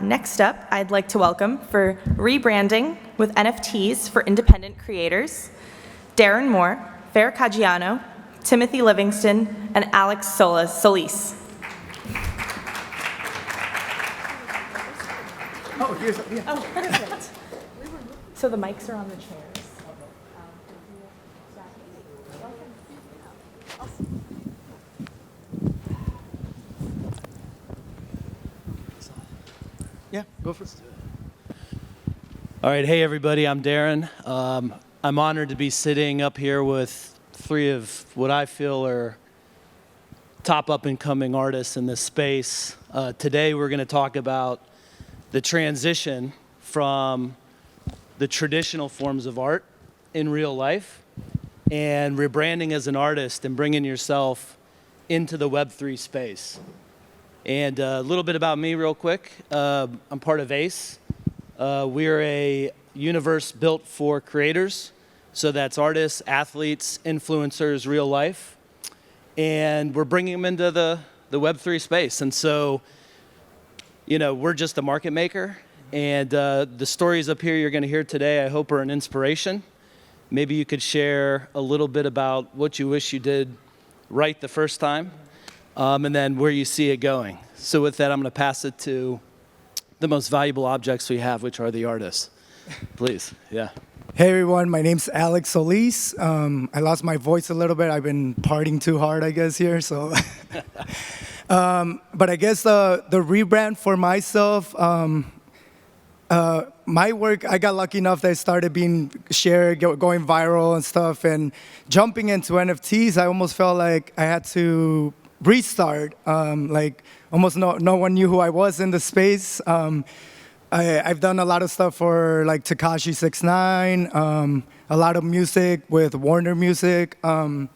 Next up, I'd like to welcome for Rebranding with NFTs for Independent Creators, Darren Moore, Caggiano, Timothy Livingston, and Alex Solis. Oh, here's, yeah. Oh, perfect. So the mics are on the chairs. Yeah, go for it. All right, hey everybody, I'm Darren. I'm honored to be sitting up here with three of what I feel are top up-and-coming artists in this space. Today we're going to talk about the transition from the traditional forms of art in real life and rebranding as an artist and bringing yourself into the Web3 space. And a little bit about me real quick. I'm part of ACE. We're a universe built for creators. So that's artists, athletes, influencers, real life. And we're bringing them into the Web3 space. And so, you know, we're just a market maker. And the stories up here you're going to hear today, I hope, are an inspiration. Maybe you could share a little bit about what you wish you did right the first time, and then where you see it going. So with that, I'm going to pass it to the most valuable objects we have, which are the artists. Please, yeah. Hey everyone, my name's Alex Solis. I lost my voice a little bit. I've been partying too hard, I guess, here. So, but I guess the rebrand for myself, my work, I got lucky enough that it started being shared, going viral and stuff. And jumping into NFTs, I almost felt like I had to restart. Like almost no one knew who I was in the space. I've done a lot of stuff for like Tekashi 6ix9ine, a lot of music with Warner Music. I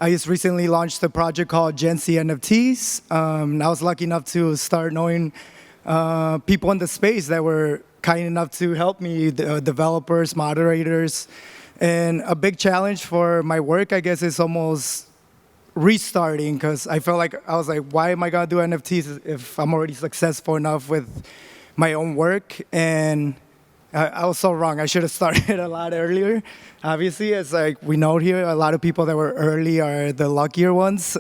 just recently launched a project called Gen Z NFTs. And I was lucky enough to start knowing people in the space that were kind enough to help me, developers, moderators. And a big challenge for my work, I guess, is almost restarting, because I felt like, I was like, why am I gonna do NFTs if I'm already successful enough with my own work? And I was so wrong. I should have started a lot earlier. Obviously, as like we know here, a lot of people that were early are the luckier ones.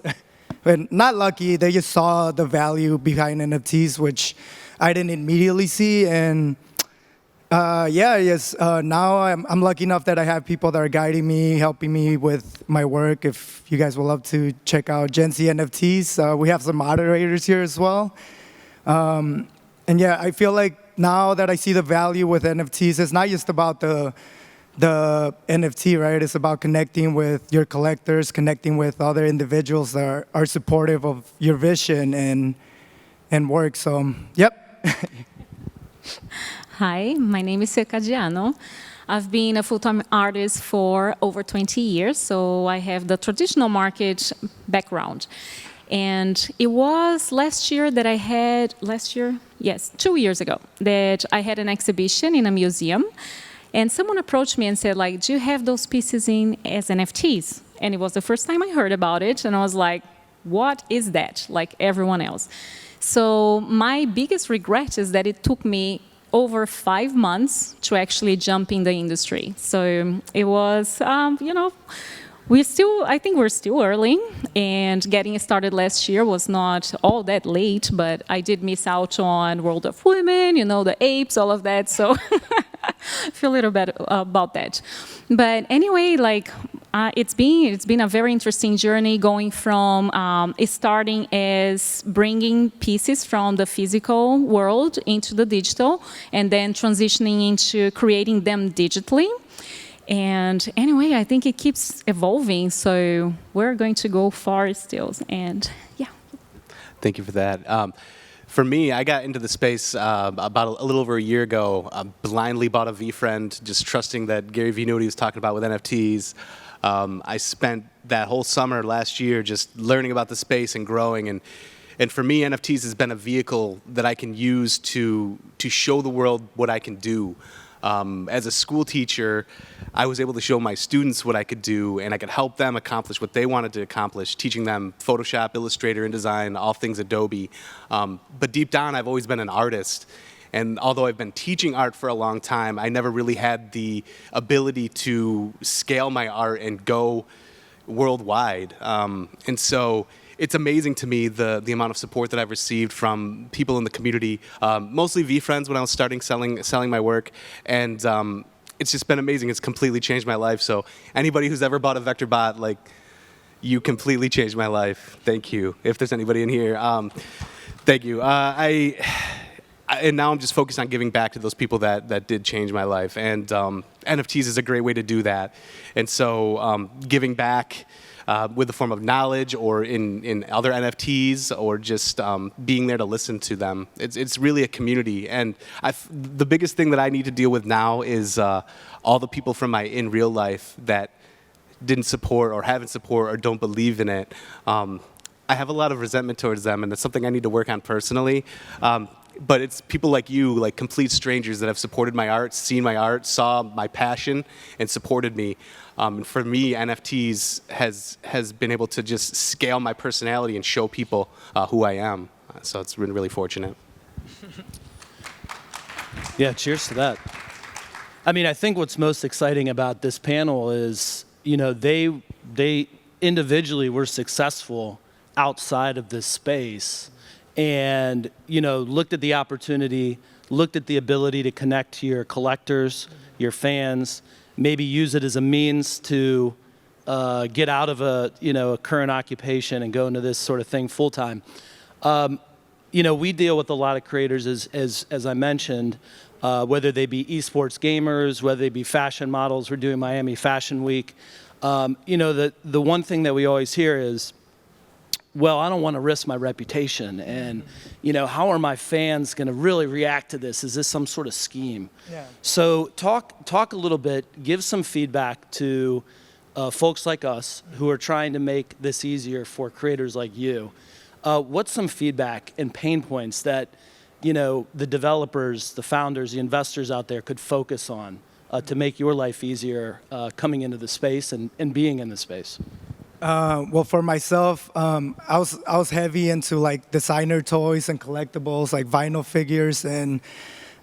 But not lucky, they just saw the value behind NFTs, which I didn't immediately see. And now I'm lucky enough that I have people that are guiding me, helping me with my work. If you guys would love to check out Gen Z NFTs, we have some moderators here as well. And yeah, I feel like now that I see the value with NFTs, it's not just about the NFT, right? It's about connecting with your collectors, connecting with other individuals that are supportive of your vision and work. So, yep. Hi, my name is Caggiano. I've been a full-time artist for over 20 years, so I have the traditional market background. And it was last year that I had, 2 years ago, that I had an exhibition in a museum. And someone approached me and said, like, do you have those pieces in as NFTs? And it was the first time I heard about it. And I was like, what is that? Like everyone else. So my biggest regret is that it took me over 5 months to actually jump in the industry. So it was, I think we're still early, and getting started last year was not all that late, but I did miss out on World of Women, the apes, all of that, so I feel a little bit about that. But anyway, it's been a very interesting journey, going from starting as bringing pieces from the physical world into the digital, and then transitioning into creating them digitally. And anyway, I think it keeps evolving, so we're going to go far still, and yeah. Thank you for that. For me, I got into the space about a little over a year ago. Blindly bought a VFriend, just trusting that Gary Vee knew what he was talking about with NFTs. I spent that whole summer last year just learning about the space and growing. And for me, NFTs has been a vehicle that I can use to show the world what I can do. As a school teacher, I was able to show my students what I could do, and I could help them accomplish what they wanted to accomplish, teaching them Photoshop, Illustrator, InDesign, all things Adobe. But deep down, I've always been an artist. And although I've been teaching art for a long time, I never really had the ability to scale my art and go worldwide. And so it's amazing to me the amount of support that I've received from people in the community, mostly V-Friends when I was starting selling my work. And it's just been amazing. It's completely changed my life. So anybody who's ever bought a vector bot, like, you completely changed my life. Thank you. If there's anybody in here, thank you. And now I'm just focused on giving back to those people that did change my life. And NFTs is a great way to do that. And so giving back with the form of knowledge or in other NFTs or just being there to listen to them. It's really a community. And the biggest thing that I need to deal with now is all the people from my in real life that didn't support or haven't support or don't believe in it. I have a lot of resentment towards them, and it's something I need to work on personally. But it's people like you, like complete strangers that have supported my art, seen my art, saw my passion, and supported me. And for me, NFTs has been able to just scale my personality and show people who I am. So it's been really fortunate. Yeah, cheers to that. I mean, I think what's most exciting about this panel is, you know, they individually were successful outside of this space. And, you know, looked at the opportunity, looked at the ability to connect to your collectors, your fans, maybe use it as a means to get out of a current occupation and go into this sort of thing full time. You know, we deal with a lot of creators, as I mentioned, whether they be esports gamers, whether they be fashion models. We're doing Miami Fashion Week. You know, the one thing that we always hear is, well, I don't want to risk my reputation, and you know, how are my fans going to really react to this? Is this some sort of scheme? Yeah. So talk a little bit, give some feedback to folks like us who are trying to make this easier for creators like you. What's some feedback and pain points that, you know, the developers, the founders, the investors out there could focus on to make your life easier coming into the space and being in the space? Well, for myself, I was heavy into like designer toys and collectibles, like vinyl figures, and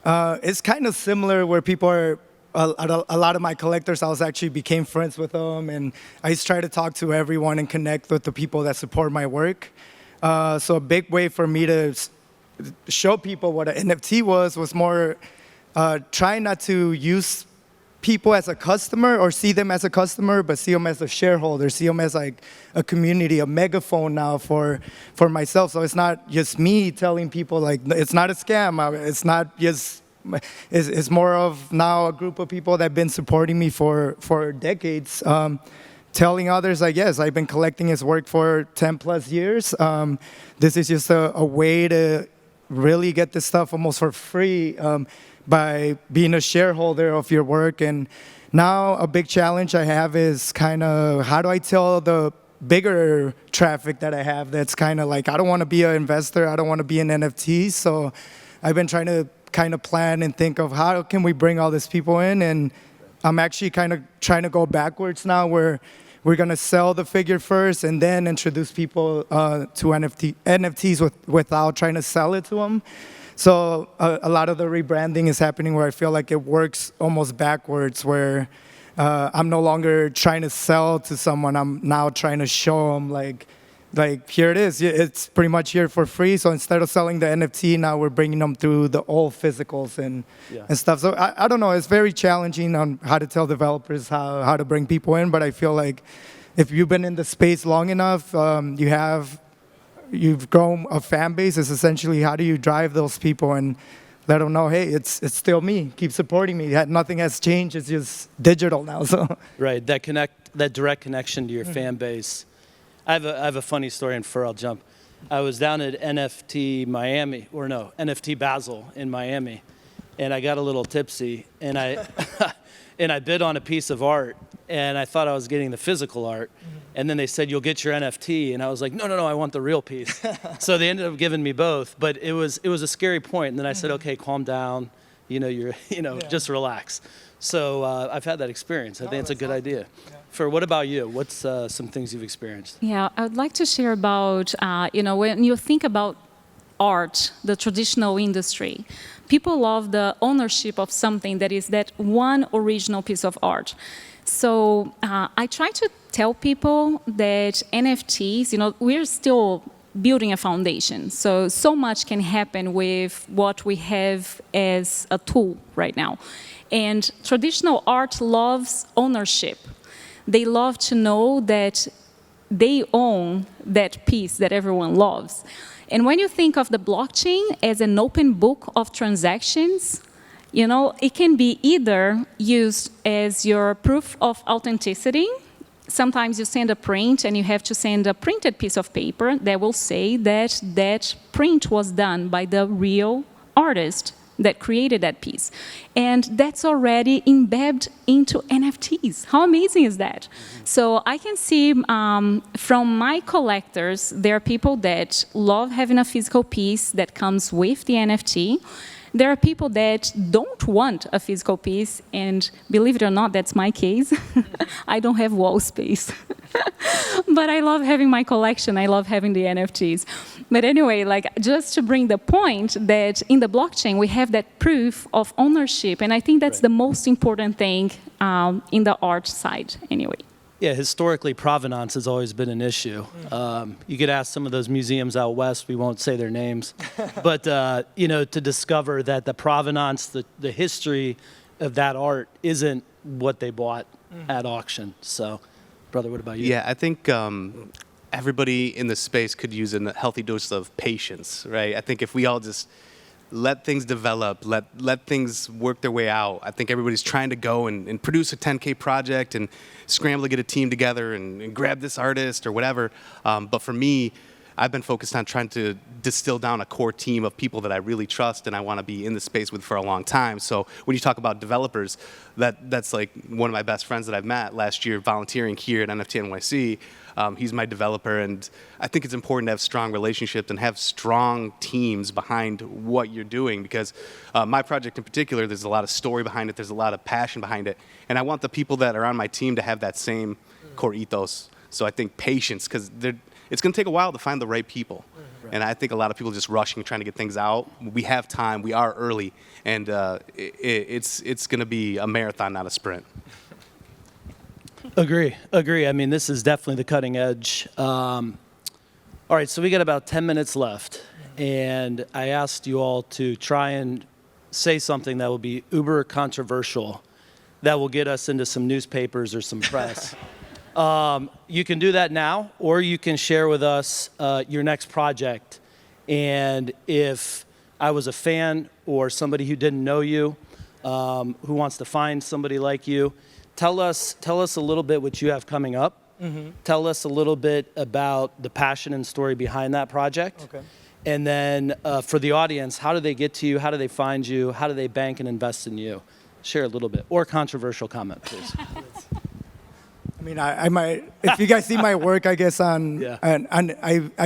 it's kind of similar where people are. A lot of my collectors, I actually became friends with them, and I just try to talk to everyone and connect with the people that support my work. So a big way for me to show people what an NFT was more trying not to use people as a customer or see them as a customer, but see them as a shareholder, see them as like a community, a megaphone now for myself. So it's not just me telling people like, it's not a scam. It's not just, it's more of now a group of people that have been supporting me for decades, telling others like, yes, I've been collecting his work for 10 plus years. This is just a way to really get this stuff almost for free. By being a shareholder of your work. And now a big challenge I have is kind of how do I tell the bigger traffic that I have that's kind of like, I don't want to be an investor, I don't want to be an NFT. So I've been trying to kind of plan and think of how can we bring all these people in. And I'm actually kind of trying to go backwards now where we're going to sell the figure first and then introduce people to NFTs without trying to sell it to them. So a lot of the rebranding is happening where I feel like it works almost backwards, where I'm no longer trying to sell to someone. I'm now trying to show them like here it is. It's pretty much here for free. So instead of selling the NFT, now we're bringing them through the old physicals and stuff. So I don't know. It's very challenging on how to tell developers how to bring people in. But I feel like if you've been in the space long enough, you've grown a fan base. Is essentially how do you drive those people and let them know, hey, it's still me. Keep supporting me. Nothing has changed. It's just digital now. So right, that direct connection to your fan base. I have a funny story, and I'll jump. I was down at NFT Basel in Miami, and I got a little tipsy, and I bid on a piece of art, and I thought I was getting the physical art. And then they said, you'll get your NFT. And I was like, no, I want the real piece. So they ended up giving me both. But it was a scary point. And then I said, okay, calm down. Just relax. So I've had that experience. I think it's a good idea. Yeah. What about you? What's some things you've experienced? Yeah, I would like to share about, when you think about art, the traditional industry, People love the ownership of something that is that one original piece of art. So I try to tell people that NFTs, we're still building a foundation. So much can happen with what we have as a tool right now. And traditional art loves ownership. They love to know that they own that piece that everyone loves. And when you think of the blockchain as an open book of transactions, it can be either used as your proof of authenticity. Sometimes you send a print and you have to send a printed piece of paper that will say that that print was done by the real artist that created that piece. And that's already embedded into NFTs. How amazing is that? So I can see from my collectors, there are people that love having a physical piece that comes with the NFT. There are people that don't want a physical piece, and believe it or not, that's my case. I don't have wall space. But I love having my collection. I love having the NFTs. But anyway, just to bring the point that in the blockchain, we have that proof of ownership, and I think that's the most important thing in the art side, anyway. Yeah, historically, provenance has always been an issue. You could ask some of those museums out west, we won't say their names, but to discover that the provenance, the history of that art isn't what they bought at auction. So, brother, what about you? Yeah, I think everybody in the space could use a healthy dose of patience, right? I think if we all just let things develop, let things work their way out. I think everybody's trying to go and produce a 10K project and scramble to get a team together and grab this artist or whatever. But for me, I've been focused on trying to distill down a core team of people that I really trust and I want to be in the space with for a long time. So when you talk about developers, that's like one of my best friends that I've met last year volunteering here at NFT.NYC. He's my developer, and I think it's important to have strong relationships and have strong teams behind what you're doing because my project in particular, there's a lot of story behind it, there's a lot of passion behind it, and I want the people that are on my team to have that same core ethos. So I think patience, because it's going to take a while to find the right people. Right. And I think a lot of people just rushing, trying to get things out. We have time, we are early, and it's going to be a marathon, not a sprint. Agree. I mean, this is definitely the cutting edge. All right, so we got about 10 minutes left, and I asked you all to try and say something that will be uber controversial, that will get us into some newspapers or some press. You can do that now, or you can share with us your next project. And if I was a fan or somebody who didn't know you, who wants to find somebody like you, tell us a little bit what you have coming up. Mm-hmm. Tell us a little bit about the passion and story behind that project. Okay. And then for the audience, how do they get to you? How do they find you? How do they bank and invest in you? Share a little bit. Or controversial comment, please. I mean, I might, if you guys see my work, I guess I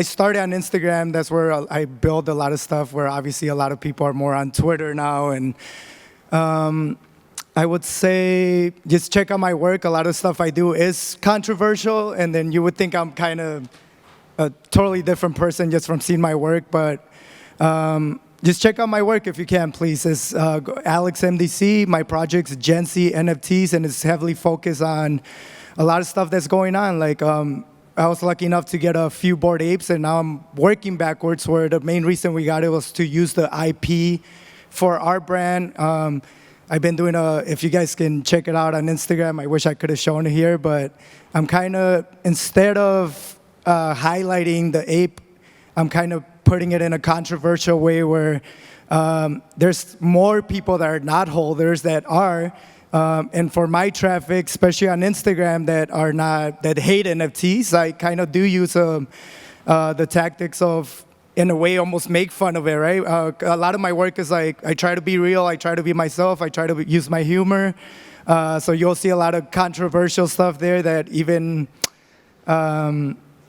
started on Instagram. That's where I build a lot of stuff, where obviously a lot of people are more on Twitter now. And I would say just check out my work. A lot of stuff I do is controversial, and then you would think I'm kind of a totally different person just from seeing my work. But just check out my work if you can, please. It's Alex MDC. My project's Gen Z NFTs, and it's heavily focused on a lot of stuff that's going on. Like I was lucky enough to get a few Bored Apes, and now I'm working backwards, where the main reason we got it was to use the IP for our brand. I've been doing if you guys can check it out on Instagram, I wish I could have shown it here, but I'm kind of, instead of highlighting the ape, I'm kind of putting it in a controversial way where there's more people that are not holders that are. And for my traffic, especially on Instagram, that hate NFTs, I kind of do use the tactics of, in a way, almost make fun of it, right? A lot of my work is like, I try to be real, I try to be myself, I try to use my humor. So you'll see a lot of controversial stuff there that even,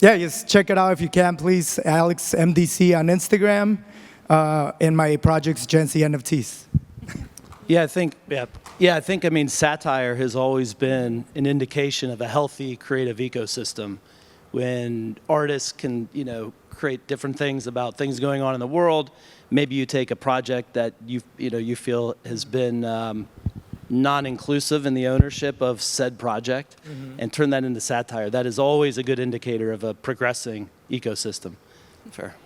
just check it out if you can, please. Alex MDC on Instagram, and my project's Gen Z NFTs. I mean, satire has always been an indication of a healthy creative ecosystem. When artists can, create different things about things going on in the world. Maybe you take a project that you feel has been non-inclusive in the ownership of said project and turn that into satire. That is always a good indicator of a progressing ecosystem. Fair.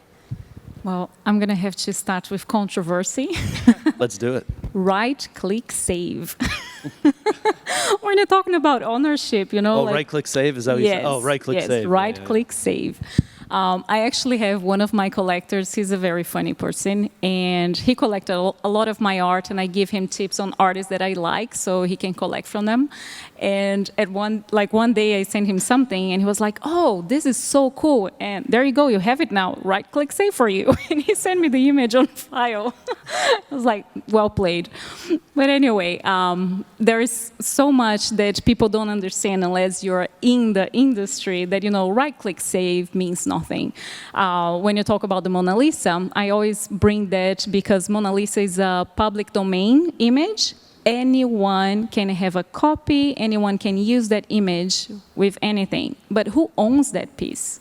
Well, I'm going to have to start with controversy. Let's do it. Right-click save. When you're talking about ownership, Oh, right-click save? Is that what you said? Oh, right-click save. Yes, right-click save. I actually have one of my collectors. He's a very funny person, and he collected a lot of my art, and I give him tips on artists that I like so he can collect from them. And at one day I sent him something, and he was like, "Oh, this is so cool, and there you go, you have it now, right-click save for you." And he sent me the image on file. I was like, well played. But anyway, there is so much that people don't understand unless you're in the industry that, right-click save means nothing. When you talk about the Mona Lisa, I always bring that because Mona Lisa is a public domain image. Anyone can have a copy, anyone can use that image with anything. But who owns that piece?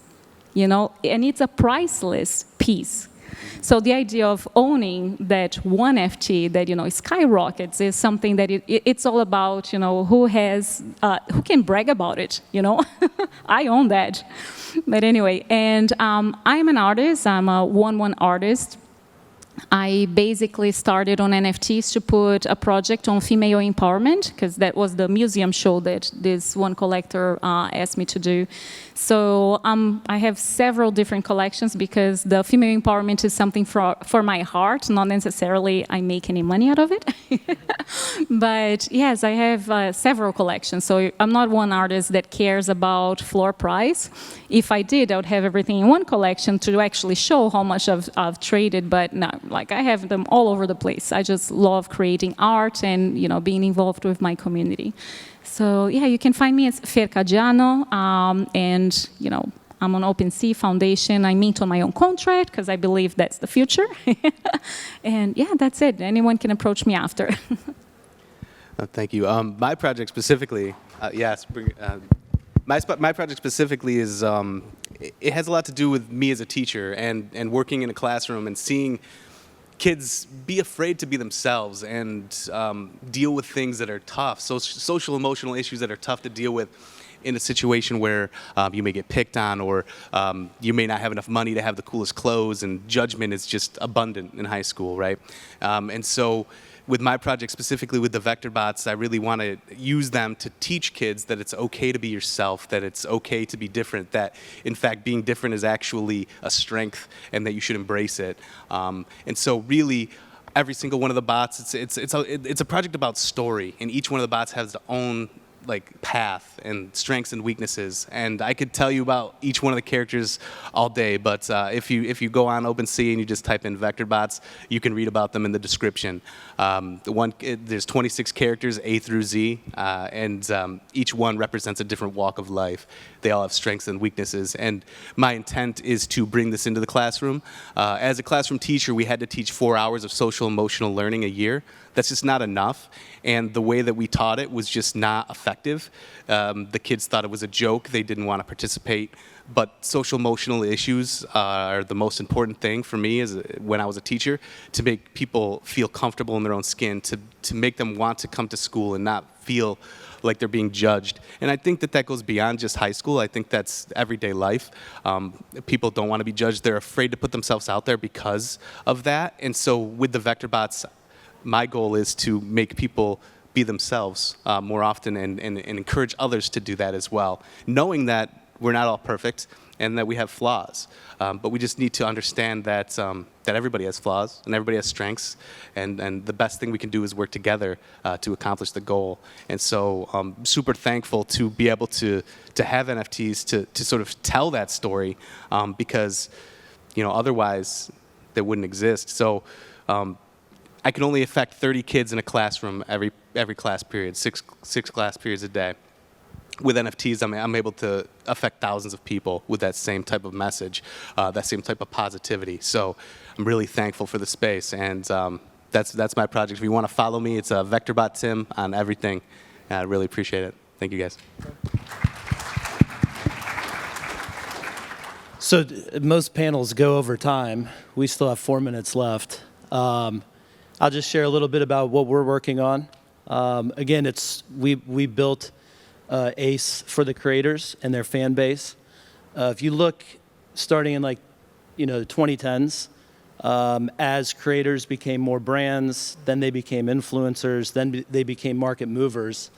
And it's a priceless piece. So the idea of owning that one FT that skyrockets is something that it's all about who can brag about it. I own that. But anyway, and I'm an artist. I'm a 1-1 artist. I basically started on NFTs to put a project on female empowerment because that was the museum show that this one collector asked me to do. So I have several different collections because the female empowerment is something for my heart, not necessarily I make any money out of it. But yes, I have several collections. So I'm not one artist that cares about floor price. If I did, I would have everything in one collection to actually show how much I've traded, but no, I have them all over the place. I just love creating art and being involved with my community. So yeah, you can find me as Caggiano, and I'm on OpenSea Foundation. I mint on my own contract because I believe that's the future. And yeah, that's it. Anyone can approach me after. Thank you. My project specifically, yes. My project specifically is it has a lot to do with me as a teacher and working in a classroom and seeing kids be afraid to be themselves and deal with things that are tough, social emotional issues that are tough to deal with in a situation where you may get picked on or you may not have enough money to have the coolest clothes, and judgment is just abundant in high school, right? And so with my project, specifically with the vector bots, I really want to use them to teach kids that it's okay to be yourself, that it's okay to be different, that in fact being different is actually a strength and that you should embrace it. And so really, every single one of the bots, it's a project about story, and each one of the bots has their own path and strengths and weaknesses, and I could tell you about each one of the characters all day, but if you go on OpenSea and you just type in vector bots, you can read about them in the description. There's 26 characters A through Z, and each one represents a different walk of life. They all have strengths and weaknesses, and my intent is to bring this into the classroom. As a classroom teacher, we had to teach 4 hours of social emotional learning a year. That's just not enough, and the way that we taught it was just not effective. The kids thought it was a joke. They didn't want to participate, but social emotional issues are the most important thing for me when I was a teacher, to make people feel comfortable in their own skin, to make them want to come to school and not feel like they're being judged. And I think that goes beyond just high school. I think that's everyday life. People don't want to be judged. They're afraid to put themselves out there because of that. And so with the vector bots, my goal is to make people be themselves more often and encourage others to do that as well, knowing that we're not all perfect and that we have flaws. But we just need to understand that everybody has flaws and everybody has strengths, and the best thing we can do is work together to accomplish the goal. And so I'm super thankful to be able to have NFTs to sort of tell that story, because otherwise they wouldn't exist. So I can only affect 30 kids in a classroom every class period, six class periods a day. With NFTs, I'm able to affect thousands of people with that same type of message, that same type of positivity. So I'm really thankful for the space, and that's my project. If you want to follow me, it's VectorBot Tim on everything. I really appreciate it. Thank you, guys. So most panels go over time. We still have 4 minutes left. I'll just share a little bit about what we're working on. Again, we built ACE for the creators and their fan base. If you look, starting in the 2010s, as creators became more brands, then they became influencers, then they became market movers.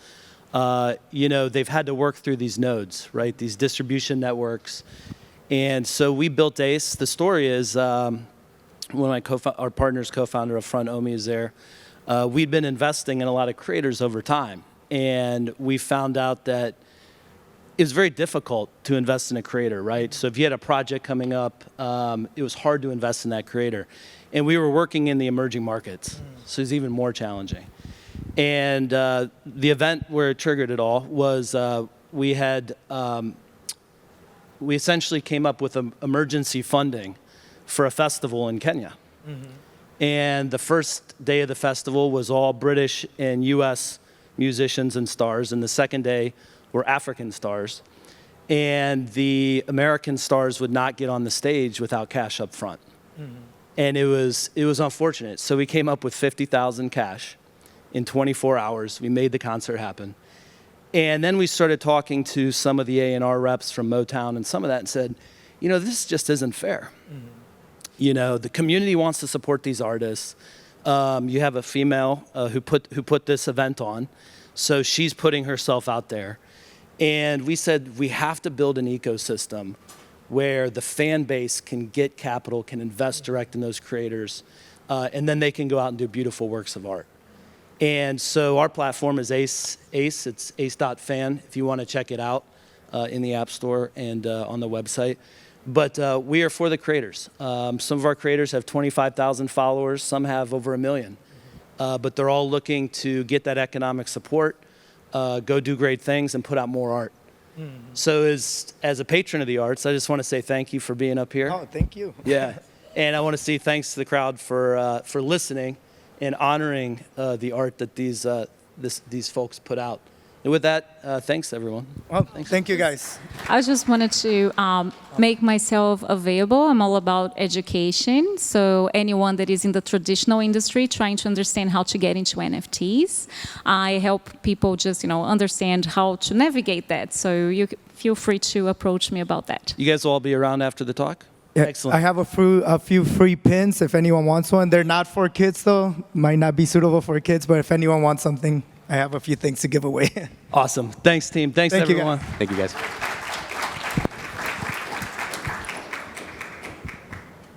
They've had to work through these nodes, right? These distribution networks. And so we built ACE. The story is, one of our partners, co-founder of Front, Omi, is there. We'd been investing in a lot of creators over time. And we found out that it was very difficult to invest in a creator, right? So if you had a project coming up, it was hard to invest in that creator. And we were working in the emerging markets, so it was even more challenging. And the event where it triggered it all was we essentially came up with emergency funding for a festival in Kenya. And the first day of the festival was all British and US musicians and stars, and the second day were African stars. And the American stars would not get on the stage without cash up front. And it was unfortunate. So we came up with 50,000 cash in 24 hours. We made the concert happen. And then we started talking to some of the A&R reps from Motown and some of that and said, this just isn't fair. The community wants to support these artists. You have a female who put this event on, so she's putting herself out there. And we said we have to build an ecosystem where the fan base can get capital, can invest direct in those creators, and then they can go out and do beautiful works of art. And so our platform is ACE. It's ace.fan if you want to check it out in the App Store and on the website. But we are for the creators. Some of our creators have 25,000 followers. Some have over 1 million. But they're all looking to get that economic support, go do great things, and put out more art. So as a patron of the arts, I just want to say thank you for being up here. Oh, thank you. Yeah. And I want to say thanks to the crowd for listening and honoring the art that these folks put out. And with that, thanks, everyone. Well, thank you, guys. I just wanted to make myself available. I'm all about education. So anyone that is in the traditional industry trying to understand how to get into NFTs, I help people just understand how to navigate that. So you feel free to approach me about that. You guys will all be around after the talk? Yeah, Excellent. I have a few free pins if anyone wants one. They're not for kids, though. Might not be suitable for kids, but if anyone wants something, I have a few things to give away. Awesome. Thanks, team. Thanks, Thank you, everyone. Thank you, guys.